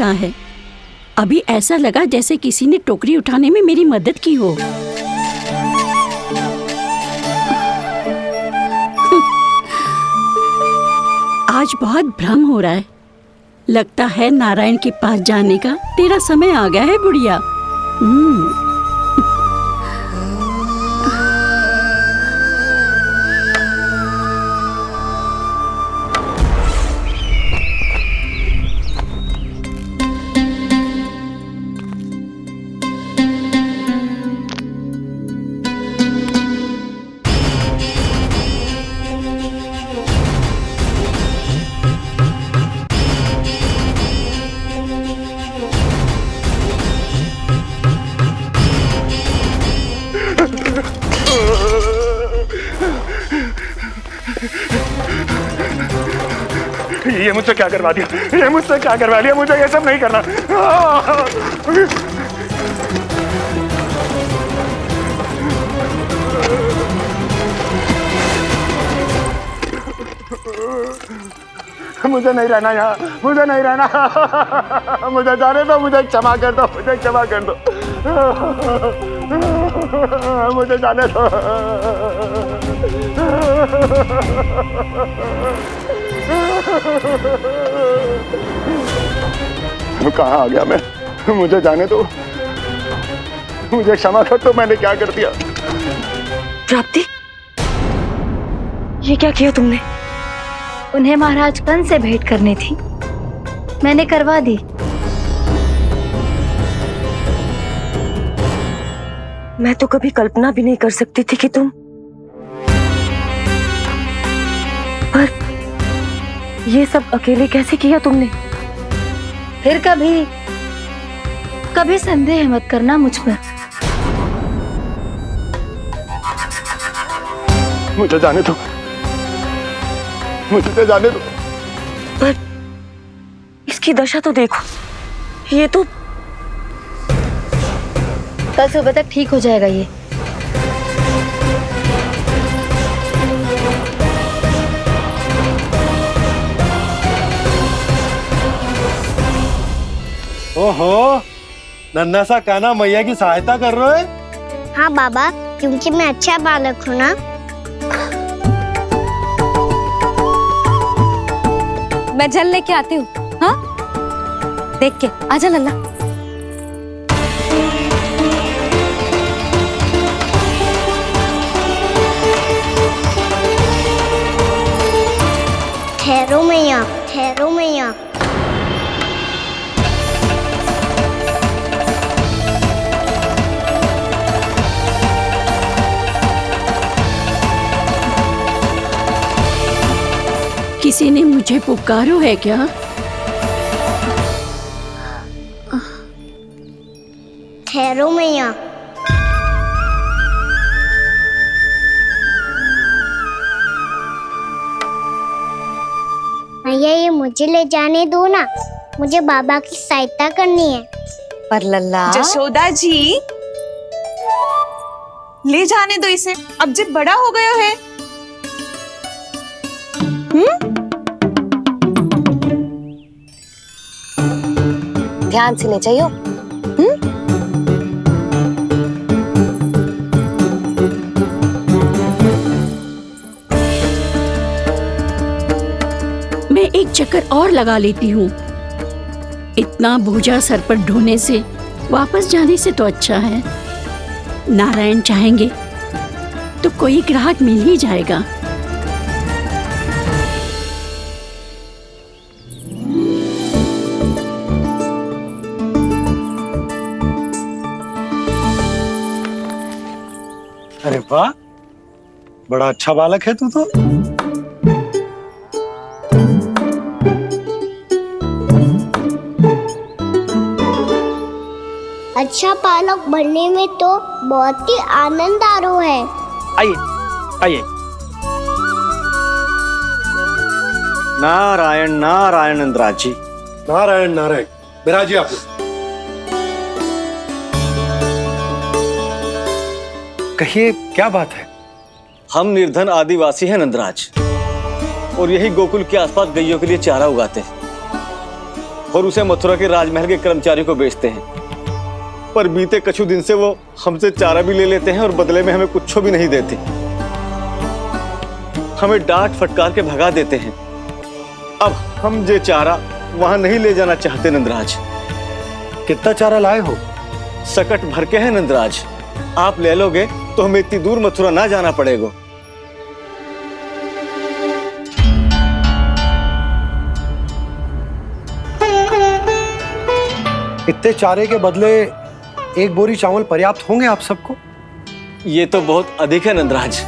रहा है? अभी ऐसा लगा जैसे किसी ने टोकरी उठाने में मेरी मदद की हो। आज बहुत भ्रम हो रहा है। लगता है नारायण के पास जाने का तेरा समय आ गया है बुढ़िया। ये मुझसे क्या करवा दिया? ये मुझसे क्या करवा लिया? मुझे ये सब नहीं करना। मुझे नहीं रहना यहाँ, मुझे नहीं रहना। मुझे जाने दो, मुझे क्षमा कर दो, मुझे क्षमा कर दो, मुझे जाने दो। कहाँ आ गया मैं? मुझे जाने दो, मुझे क्षमा कर दो। मैंने क्या कर दिया? प्राप्ति, ये क्या किया तुमने? उन्हें महाराज कंस से भेंट करनी थी, मैंने करवा दी। मैं तो कभी कल्पना भी नहीं कर सकती थी कि तुम, पर ये सब अकेले कैसे किया तुमने? फिर कभी संदेह मत करना मुझ पर। मुझे जाने दो, मुझे जाने दो। पर इसकी दशा तो देखो, ये तो कल सुबह तक ठीक हो जाएगा ये। ओहो, नन्हा सा कान्हा मैया की सहायता कर रहे हो? हाँ बाबा, क्योंकि मैं अच्छा बालक हूँ ना। मैं जल लेके आती हूँ। हाँ, देख के आजा लल्ला। ठहरो मैया, ठहरो मैया। किसी ने मुझे पुकारो है क्या? ठहरो मैया। मैया, ये मुझे ले जाने दो ना, मुझे बाबा की सहायता करनी है। पर लल्ला, जशोदा जी, ले जाने दो इसे, अब जब बड़ा हो गया है। ध्यान से ले जाइयो। मैं एक चक्कर और लगा लेती हूँ। इतना बोझा सर पर ढोने से वापस जाने से तो अच्छा है। नारायण चाहेंगे तो कोई ग्राहक मिल ही जाएगा। अरे वाह, बड़ा अच्छा बालक है तू तो। अच्छा बालक बनने में तो बहुत ही आनंद आ रहा है। आइए, आइए। नारायण नारायण इंद्राज जी। नारायण नारायण, बिराजिए आप लोग। कहिए, क्या बात है? हम निर्धन आदिवासी हैं नंदराज, और यही गोकुल के आसपास गैयों के लिए चारा उगाते हैं। और उसे मथुरा के राजमहल के कर्मचारियों को बेचते हैं। पर बीते कुछ दिन से वो हमसे चारा भी ले लेते हैं और बदले में हमें कुछ भी नहीं देते। हमें डांट फटकार के भगा देते हैं। अब हम ये चारा वहां नहीं ले जाना चाहते नंदराज। कितना चारा लाए हो? सकट भर के है नंदराज। आप ले लोगे तो हमें इतनी दूर मथुरा ना जाना पड़ेगा। इतने चारे के बदले एक बोरी चावल पर्याप्त होंगे आप सबको? ये तो बहुत अधिक है नंदराज।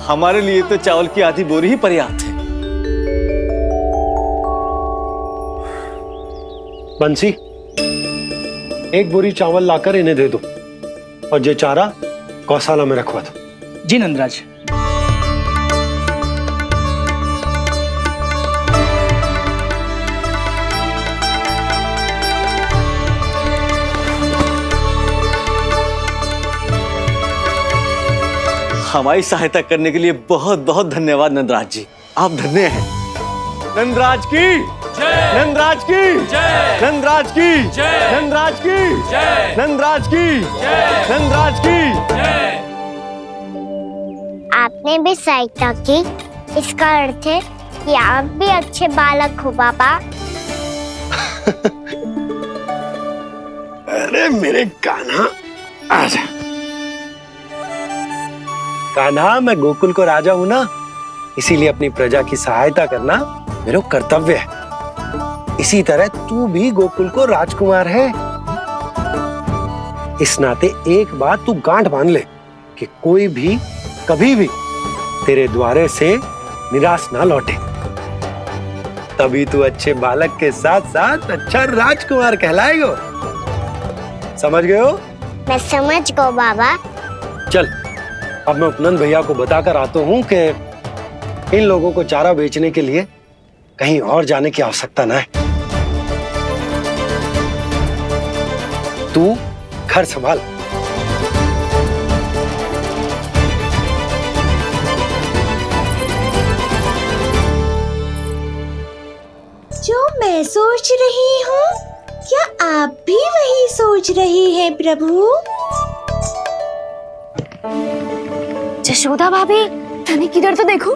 हमारे लिए तो चावल की आधी बोरी ही पर्याप्त है। बंसी, एक बोरी चावल लाकर इन्हें दे दो और ये चारा गौशाला में रखवा दो। जी नंदराज। हमारी सहायता करने के लिए बहुत बहुत धन्यवाद नंदराज जी। आप धन्य हैं। नंदराज की जय, नंदराज की जय, नंदराज की जय, नंदराज की जय, नंदराज की जय, नंदराज की जय। आपने भी सहायता की, इसका अर्थ है कि आप भी अच्छे बालक हो पापा। अरे मेरे कान्हा, आजा। कान्हा, मैं गोकुल को राजा हूं ना, इसीलिए अपनी प्रजा की सहायता करना मेरा कर्तव्य है। इसी तरह तू भी गोकुल को राजकुमार है। इस नाते एक बात तू गांठ बांध ले कि कोई भी कभी भी तेरे द्वारे से निराश ना लौटे। तभी तू अच्छे बालक के साथ साथ अच्छा राजकुमार कहलाएगा। समझ गए हो? मैं समझ गया बाबा। चल, अब मैं उपनंद भैया को बताकर आता हूँ कि इन लोगों को चारा बेचने के लिए कहीं और जाने की आवश्यकता न है। तू घर संभाल। जो मैं सोच रही हूँ, क्या आप भी वही सोच रही हैं प्रभु? यशोदा भाभी, तनिक इधर तो देखो।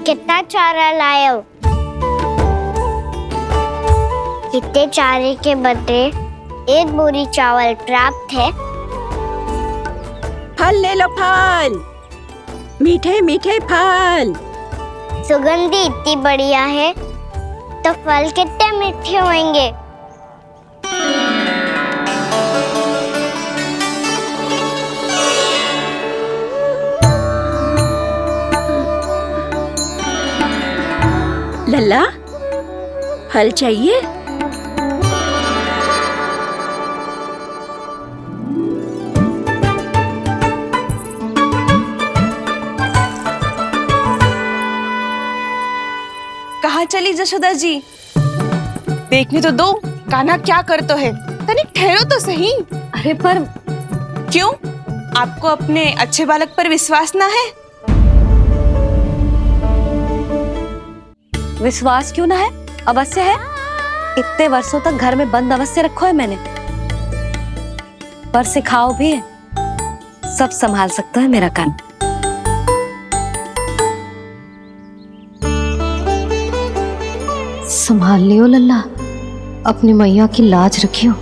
कितना चारा लाए हो? कितने चारे के बदले एक बोरी चावल प्राप्त है। फल ले लो, फल, मीठे मीठे फल। सुगंधी इतनी बढ़िया है तो फल कितने मीठे होंगे। लल्ला, फल चाहिए? कहाँ चली जशोदा जी? देखने तो दो कान्हा क्या कर तो है। तनिक ठहरो तो सही। अरे पर क्यों? आपको अपने अच्छे बालक पर विश्वास ना है? विश्वास क्यों ना है? अवश्य है। इतने वर्षों तक घर में बंद अवश्य रखो है मैंने, पर सिखाओ भी है। सब संभाल सकता है मेरा कान। संभाल लियो लल्ला, अपनी मैया की लाज रखियो।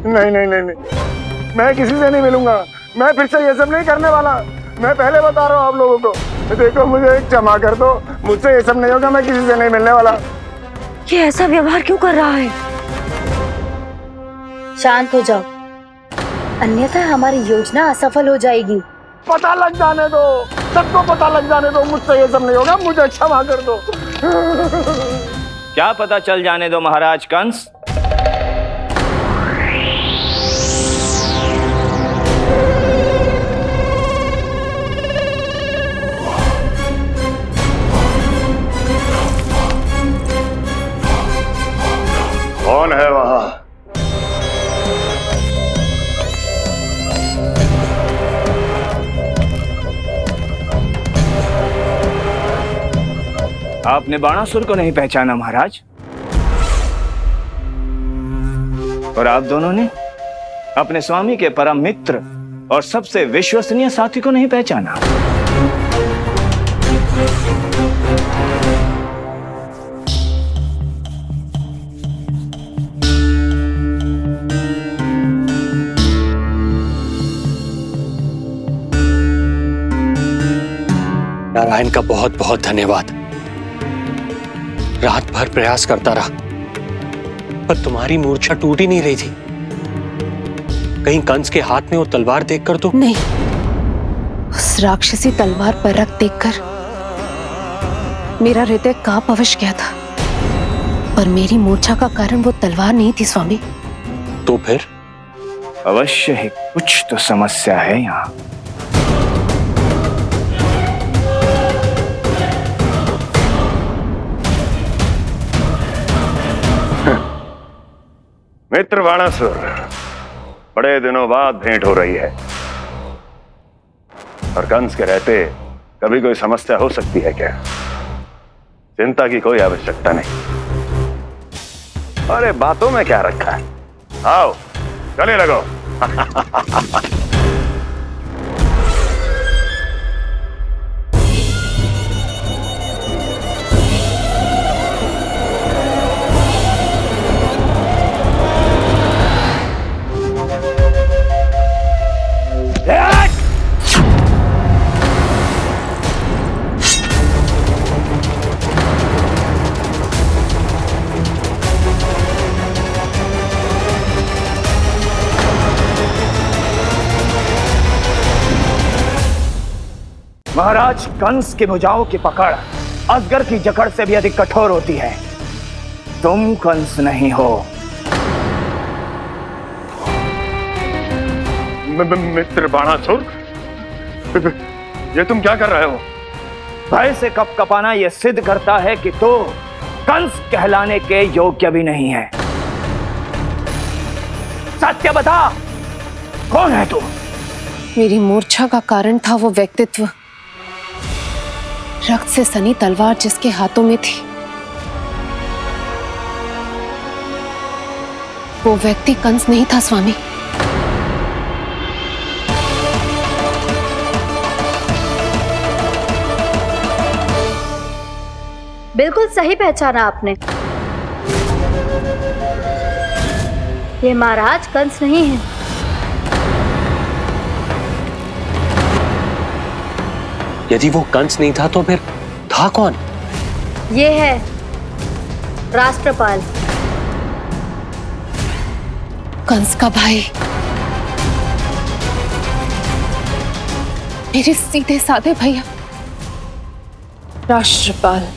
नहीं नहीं नहीं नहीं, मैं किसी से नहीं मिलूंगा। मैं फिर से ये सब नहीं करने वाला। मैं पहले बता रहा हूँ आप लोगों को। देखो, मुझे एक क्षमा कर दो, मुझसे ये सब नहीं होगा। मैं किसी से नहीं मिलने वाला। ये ऐसा व्यवहार क्यों कर रहा है? शांत हो जाओ, अन्यथा हमारी योजना असफल हो जाएगी। पता लग जाने दो, सबको पता लग जाने दो। मुझसे ये सब नहीं होगा, मुझे क्षमा कर दो। क्या पता चल जाने दो महाराज कंस? आपने बाणासुर को नहीं पहचाना महाराज, और आप दोनों ने अपने स्वामी के परम मित्र और सबसे विश्वसनीय साथी को नहीं पहचाना। नारायण का बहुत बहुत धन्यवाद। रात भर प्रयास करता रहा, पर तुम्हारी मूर्छा टूट ही नहीं रही थी। कहीं कंस के हाथ में वो तलवार देखकर तो नहीं, उस राक्षसी तलवार पर रख देखकर मेरा हृदय कांप अवश गया था, पर मेरी मूर्छा का कारण वो तलवार नहीं थी स्वामी। तो फिर? अवश्य ही कुछ तो समस्या है यहाँ। मित्र बाणासुर, बड़े दिनों बाद भेंट हो रही है, और कंस के रहते कभी कोई समस्या हो सकती है क्या? चिंता की कोई आवश्यकता नहीं। अरे बातों में क्या रखा है, आओ गले लगो। महाराज, कंस की भुजाओं की पकड़ अजगर की जकड़ से भी अधिक कठोर होती है। तुम कंस नहीं हो। मित्र बाणासुर, ये तुम क्या कर रहे हो? भय से कपकपाना यह सिद्ध करता है कि तो कंस कहलाने के योग्य भी नहीं है। सत्य बता, कौन है तू? मेरी मूर्छा का कारण था वो व्यक्तित्व, रक्त से सनी तलवार जिसके हाथों में थी। वो व्यक्ति कंस नहीं था स्वामी। बिल्कुल सही पहचाना आपने। ये महाराज कंस नहीं है। यदि वो कंस नहीं था तो फिर था कौन? ये है राष्ट्रपाल, कंस का भाई, मेरे सीधे साधे भैया राष्ट्रपाल।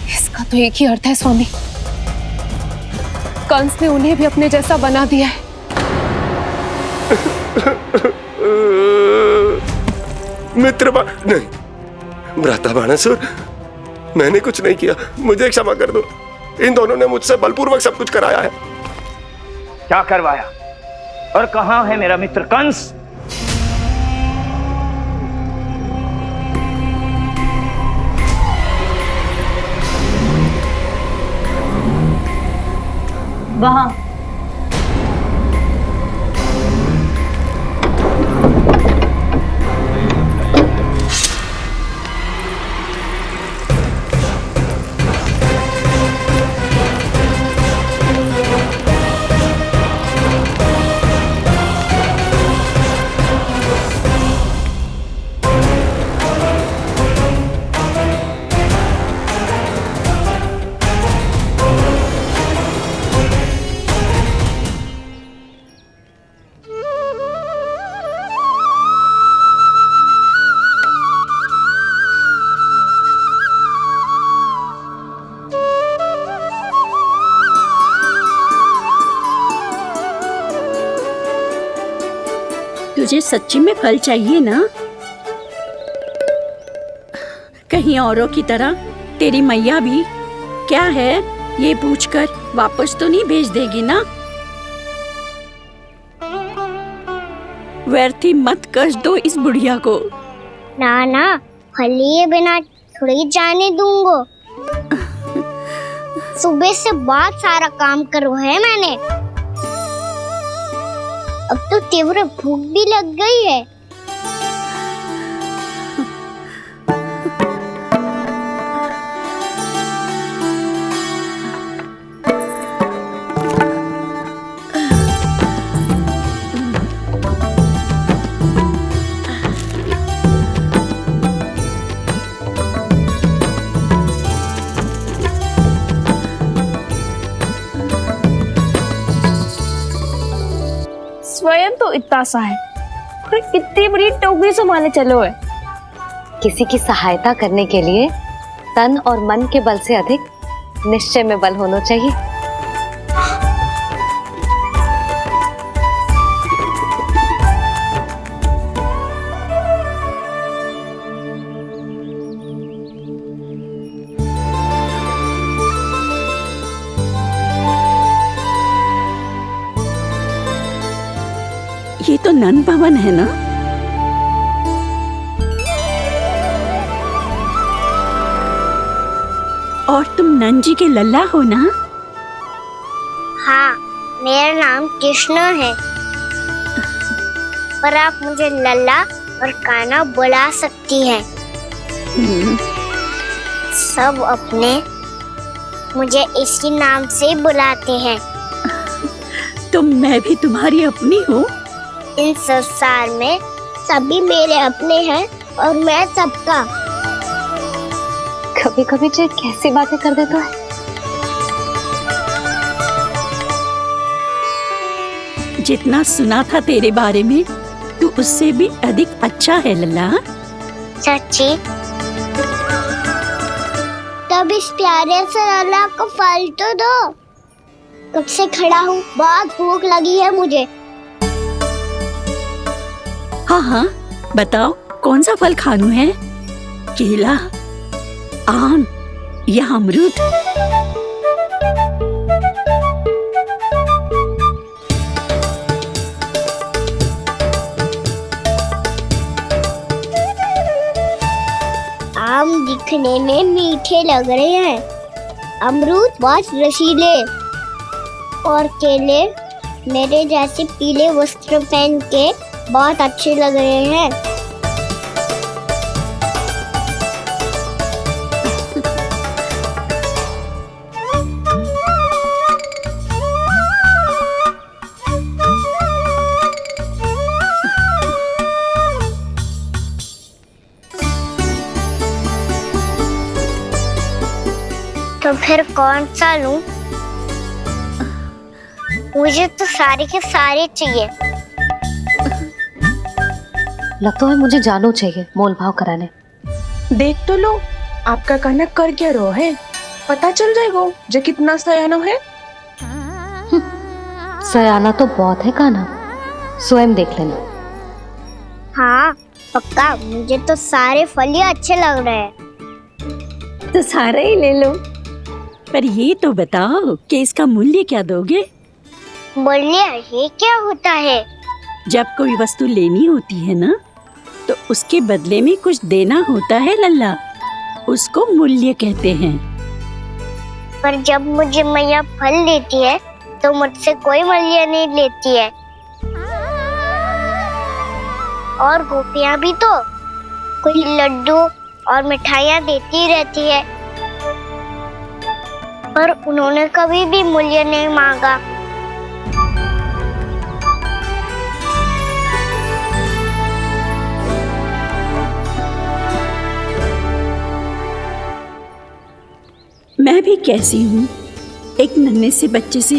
इसका तो एक ही अर्थ है स्वामी, कंस ने उन्हें भी अपने जैसा बना दिया है। नहीं, भ्राता बाणासुर, मैंने कुछ नहीं किया, मुझे क्षमा कर दो। इन दोनों ने मुझसे बलपूर्वक सब कुछ कराया है। क्या करवाया और कहां है मेरा मित्र कंस? वहां। तुझे सच्ची में फल चाहिए ना? कहीं औरों की तरह तेरी मैया भी क्या है ये पूछकर वापस तो नहीं भेज देगी ना? व्यर्थ ही मत कष्ट दो इस बुढ़िया को। ना ना, फल लिए बिना थोड़ी जाने दूंगो। सुबह से बहुत सारा काम करो है मैंने। अब तो तीव्र भूख भी लग गई है। स्वयं तो इतना सा है, कोई कितनी बड़ी टोकरी संभालने चलो है। किसी की सहायता करने के लिए तन और मन के बल से अधिक निश्चय में बल होना चाहिए। ये तो नंद भवन है ना? और तुम नंद जी के लल्ला हो ना? हाँ, मेरा नाम कृष्ण है, पर आप मुझे लल्ला और कान्हा बुला सकती हैं। सब अपने मुझे इसी नाम से बुलाते हैं। तो मैं भी तुम्हारी अपनी हूँ। इन संसार में सभी मेरे अपने हैं और मैं सबका। कभी कभी जो कैसी बातें कर देता है। जितना सुना था तेरे बारे में, तू उससे भी अधिक अच्छा है लल्ला। सच्ची? तब इस प्यारे से लल्ला को फल तो दो। कब से खड़ा हूँ, बहुत भूख लगी है मुझे। हाँ हाँ, बताओ कौन सा फल खानू है? केला, आम या अमरूद? आम दिखने में मीठे लग रहे हैं, अमरूद बहुत रसीले और केले मेरे जैसे पीले वस्त्र पहन के बहुत अच्छे लग रहे हैं। तो फिर कौन सा लूं? मुझे तो सारे के सारे चाहिए। लगता है मुझे जानो चाहिए मोल भाव कराने। देख तो लो, आपका कहना कर क्या रो है, पता चल जाएगा जो कितना सयानो है। सयाना तो बहुत है कान्हा, स्वयं देख लेना। हाँ पक्का, मुझे तो सारे फल ही अच्छे लग रहे हैं। तो सारे ही ले लो। पर ये तो बताओ कि इसका मूल्य क्या दोगे? मूल्य ये क्या होता है? जब कोई वस्तु लेनी होती है ना, तो उसके बदले में कुछ देना होता है लल्ला, उसको मूल्य कहते हैं। पर जब मुझे मैया फल देती है तो मुझसे कोई मूल्य नहीं लेती है। और गोपियां भी तो कोई लड्डू और मिठाइयाँ देती रहती है, पर उन्होंने कभी भी मूल्य नहीं मांगा। मैं भी कैसी हूँ, एक नन्हे से बच्चे से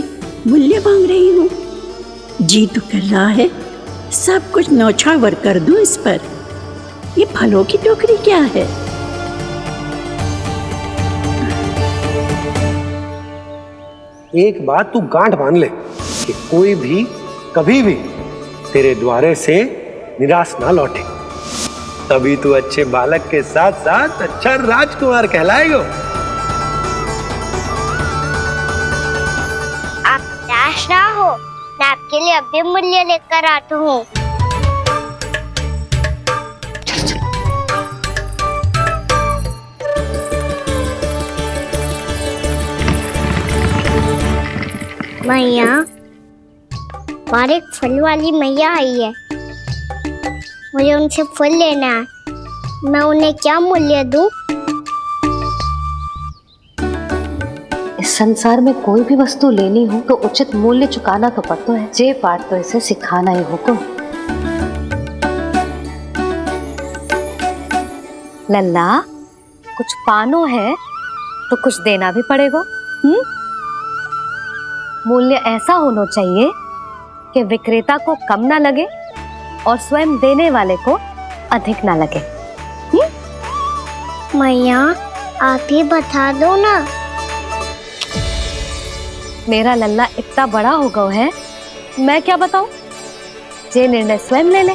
मूल्य मांग रही हूँ। जी तो कर रहा है सब कुछ न्यौछावर कर दूं इस पर। ये फलों की टोकरी क्या है? एक बात तू गांठ बांध ले कि कोई भी कभी भी तेरे द्वारे से निराश ना लौटे, तभी तू अच्छे बालक के साथ साथ अच्छा राजकुमार कहलाएगा। आप निराश ना हो, मैं आपके लिए अभी मूल्य लेकर आता हूँ। मैया, बाहर एक फल वाली मैया आई है, मुझे उनसे फल लेना है। मैं उन्हें क्या मूल्य दूं? इस संसार में कोई भी वस्तु लेनी हो तो उचित मूल्य चुकाना तो पड़ता है। जे पाठ तो इसे सिखाना ही हुकुम। लल्ला, कुछ पानो है तो कुछ देना भी पड़ेगा। मूल्य ऐसा होना चाहिए कि विक्रेता को कम ना लगे और स्वयं देने वाले को अधिक ना लगे। मैया, आप ही बता दो ना। मेरा लल्ला इतना बड़ा हो गया है, मैं क्या बताऊं? जे निर्णय स्वयं ले ले।